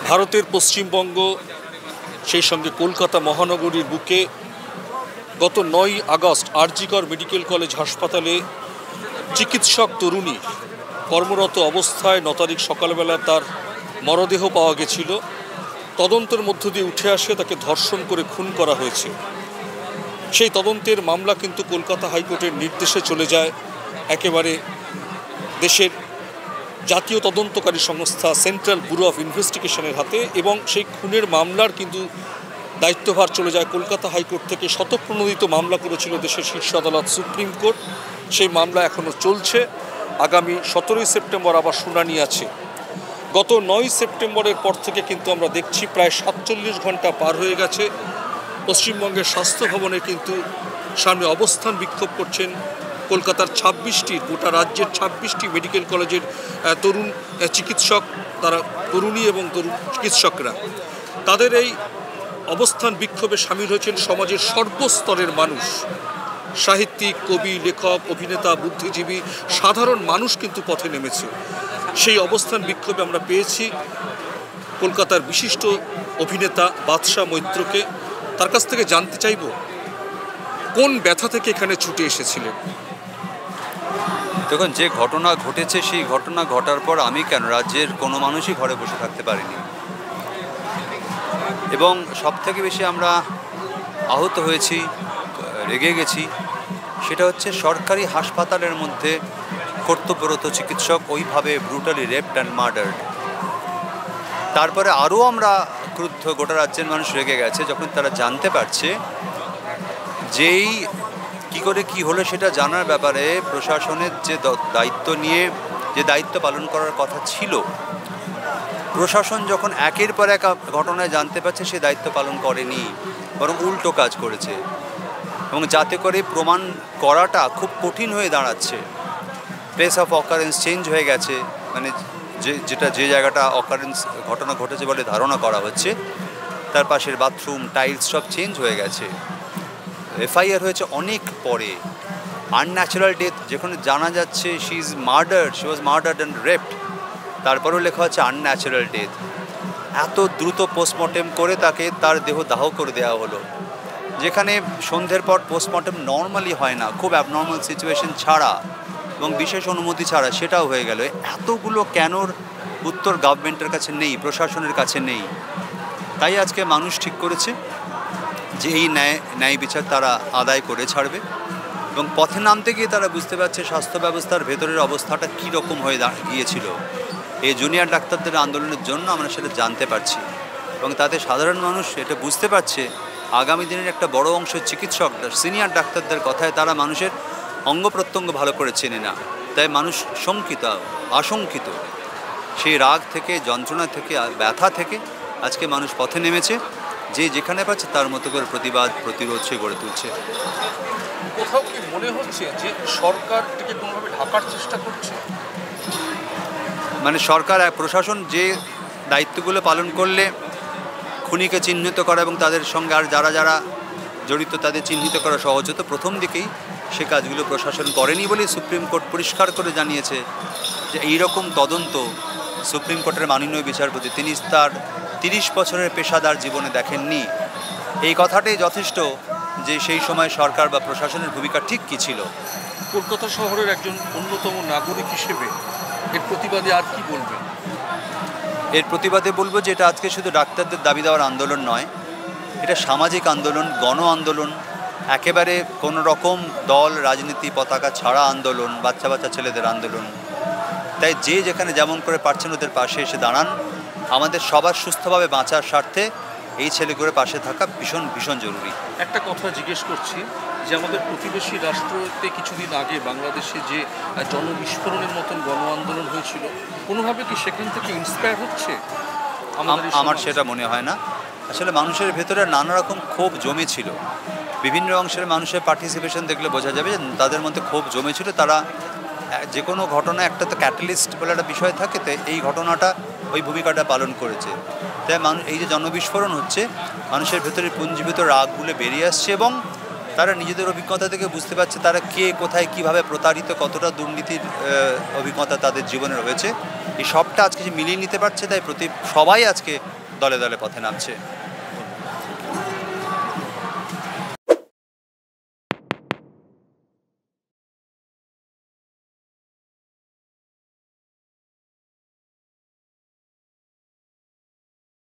ভারতের পশ্চিমবঙ্গ সেই সঙ্গে কলকাতা মহানগরীর বুকে গত 9ই আগস্ট আরজিকর মেডিকেল কলেজ হাসপাতালে চিকিৎসক তরুণী কর্মরত অবস্থায় 9 তারিখ সকালবেলা তার মরদেহ পাওয়া গেছিল। তদন্তের মধ্য দিয়ে উঠে আসে তাকে ধর্ষণ করে খুন করা হয়েছে। সেই তদন্তের মামলা কিন্তু কলকাতা হাইকোর্টের নির্দেশে চলে যায় একেবারে দেশের জাতীয় তদন্তকারী সংস্থা সেন্ট্রাল ব্যুরো অফ ইনভেস্টিগেশনের হাতে, এবং সেই খুনের মামলার কিন্তু দায়িত্বভার চলে যায় কলকাতা হাইকোর্ট থেকে। শতপ্রণোদিত মামলা করেছিল দেশের শীর্ষ আদালত সুপ্রিম কোর্ট। সেই মামলা এখনও চলছে। আগামী 17ই সেপ্টেম্বর আবার শুনানি আছে। গত 9ই সেপ্টেম্বরের পর থেকে কিন্তু আমরা দেখছি প্রায় 47 ঘন্টা পার হয়ে গেছে। পশ্চিমবঙ্গের স্বাস্থ্য ভবনে কিন্তু সামনে অবস্থান বিক্ষোভ করছেন কলকাতার 26টি, গোটা রাজ্যের 26টি মেডিকেল কলেজের তরুণ চিকিৎসক, তারা তরুণী এবং তরুণ চিকিৎসকরা। তাদের এই অবস্থান বিক্ষোভে সামিল হয়েছেন সমাজের সর্বস্তরের মানুষ, সাহিত্যিক, কবি, লেখক, অভিনেতা, বুদ্ধিজীবী, সাধারণ মানুষ কিন্তু পথে নেমেছে। সেই অবস্থান বিক্ষোভে আমরা পেয়েছি কলকাতার বিশিষ্ট অভিনেতা বাদশা মৈত্রকে। তার কাছ থেকে জানতে চাইব কোন ব্যথা থেকে এখানে ছুটে এসেছিলেন। দেখুন, যে ঘটনা ঘটেছে সেই ঘটনা ঘটার পর আমি কেন, রাজ্যের কোনো মানুষই ঘরে বসে থাকতে পারিনি, এবং সব থেকে বেশি আমরা আহত হয়েছি, রেগে গেছি, সেটা হচ্ছে সরকারি হাসপাতালের মধ্যে কর্তব্যরত চিকিৎসক ওইভাবে ব্রুটালি রেপড অ্যান্ড মার্ডার্ড। তারপরে আরও আমরা ক্রুদ্ধ, গোটা রাজ্যের মানুষ রেগে গেছে যখন তারা জানতে পারছে যেই কী করে কী হলো সেটা জানার ব্যাপারে প্রশাসনের যে দায়িত্ব নিয়ে যে দায়িত্ব পালন করার কথা ছিল, প্রশাসন যখন একের পর এক ঘটনায় জানতে পারছে সে দায়িত্ব পালন করেনি, বরং উল্টো কাজ করেছে, এবং যাতে করে প্রমাণ করাটা খুব কঠিন হয়ে দাঁড়াচ্ছে। প্লেস অফ অকারেন্স চেঞ্জ হয়ে গেছে, মানে যে জায়গাটা অকারেন্স ঘটনা ঘটেছে বলে ধারণা করা হচ্ছে তার পাশের বাথরুম, টাইলস সব চেঞ্জ হয়ে গেছে। এফআইআর হয়েছে অনেক পরে। আনন্যাচারাল ডেথ, যেখানে জানা যাচ্ছে she was murdered and raped, তারপরেও লেখা হচ্ছে আনন্যাচারাল ডেথ। এত দ্রুত পোস্টমর্টেম করে তাকে তার দেহ দাহ করে দেওয়া হলো, যেখানে সন্ধ্যের পর পোস্টমর্টেম নর্মালি হয় না, খুব অ্যাবনর্মাল সিচুয়েশন ছাড়া এবং বিশেষ অনুমতি ছাড়া সেটাও হয়ে গেল। এতগুলো কেনর উত্তর গভর্নমেন্টের কাছে নেই, প্রশাসনের কাছে নেই। তাই আজকে মানুষ ঠিক করেছে যে এই ন্যায় বিচার তারা আদায় করে ছাড়বে, এবং পথে নামতে গিয়ে তারা বুঝতে পারছে স্বাস্থ্য ব্যবস্থার ভেতরের অবস্থাটা কী রকম হয়ে গিয়েছিল। এই জুনিয়র ডাক্তারদের আন্দোলনের জন্য আমরা সেটা জানতে পারছি, এবং তাতে সাধারণ মানুষ এটা বুঝতে পারছে আগামী দিনের একটা বড় অংশ চিকিৎসকরা, সিনিয়র ডাক্তারদের কথায় তারা মানুষের অঙ্গ প্রত্যঙ্গ ভালো করে চেনে না। তাই মানুষ আশঙ্কিত। সেই রাগ থেকে, যন্ত্রণা থেকে, ব্যথা থেকে আজকে মানুষ পথে নেমেছে, যে যেখানে পাচ্ছে তার মতো করে প্রতিবাদ, প্রতিরোধ সে গড়ে তুলছে। কোথাও কি মনে হচ্ছে যে সরকার থেকে কোনোভাবে ঢাকার চেষ্টা করছে? মানে সরকার, প্রশাসন যে দায়িত্বগুলো পালন করলে খুনিকে চিহ্নিত করা এবং তাদের সঙ্গে আর যারা জড়িত তাদের চিহ্নিত করা সহজ হতো, প্রথম দিকেই সে কাজগুলো প্রশাসন করেনি বলেই সুপ্রিম কোর্ট পরিষ্কার করে জানিয়েছে যে এইরকম তদন্ত সুপ্রিম কোর্টের মাননীয় বিচারপতি তিনি তার 30 বছরের পেশাদার জীবনে দেখেননি। এই কথাটাই যথেষ্ট যে সেই সময় সরকার বা প্রশাসনের ভূমিকা ঠিক কী ছিল। কলকাতা শহরের একজন অন্যতম নাগরিক হিসেবে এর প্রতিবাদে আর কি বলবেন? এর প্রতিবাদে বলবো যে এটা আজকে শুধু ডাক্তারদের দাবি দেওয়ার আন্দোলন নয়, এটা সামাজিক আন্দোলন, গণ আন্দোলন, একেবারে কোনো রকম দল, রাজনীতি, পতাকা ছাড়া আন্দোলন, বাচ্চা বাচ্চা ছেলেদের আন্দোলন। তাই যে যেখানে যেমন করে পারছেন ওদের পাশে এসে দাঁড়ান। আমাদের সবার সুস্থভাবে বাঁচার স্বার্থে এই ছেলেগুলোর পাশে থাকা ভীষণ ভীষণ জরুরি। একটা কথা জিজ্ঞেস করছি যে আমাদের প্রতিবেশী রাষ্ট্রতে কিছুদিন আগে বাংলাদেশে যে জনবিস্ফোরণের মতন গণ আন্দোলন হয়েছিল, কোনোভাবে কি সেখান থেকে ইন্সপায়ার হচ্ছে? আমার সেটা মনে হয় না। আসলে মানুষের ভেতরে নানা রকম ক্ষোভ জমেছিল, বিভিন্ন অংশের মানুষের পার্টিসিপেশন দেখলে বোঝা যাবে যে তাদের মধ্যে ক্ষোভ জমেছিল। তারা যে কোনো ঘটনা একটা তো ক্যাটালিস্ট বলে একটা বিষয় থাকে, তো এই ঘটনাটা ওই ভূমিকাটা পালন করেছে। তাই এই যে জনবিস্ফোরণ হচ্ছে, মানুষের ভেতরে পুঞ্জীভূত রাগগুলো বেরিয়ে আসছে, এবং তারা নিজেদের অভিজ্ঞতা থেকে বুঝতে পারছে তারা কে কোথায় কিভাবে প্রতারিত, কতটা দুর্নীতির অভিজ্ঞতা তাদের জীবনে রয়েছে। এই সবটা আজকে যে মিলিয়ে নিতে পারছে, তাই সবাই আজকে দলে দলে পথে নামছে।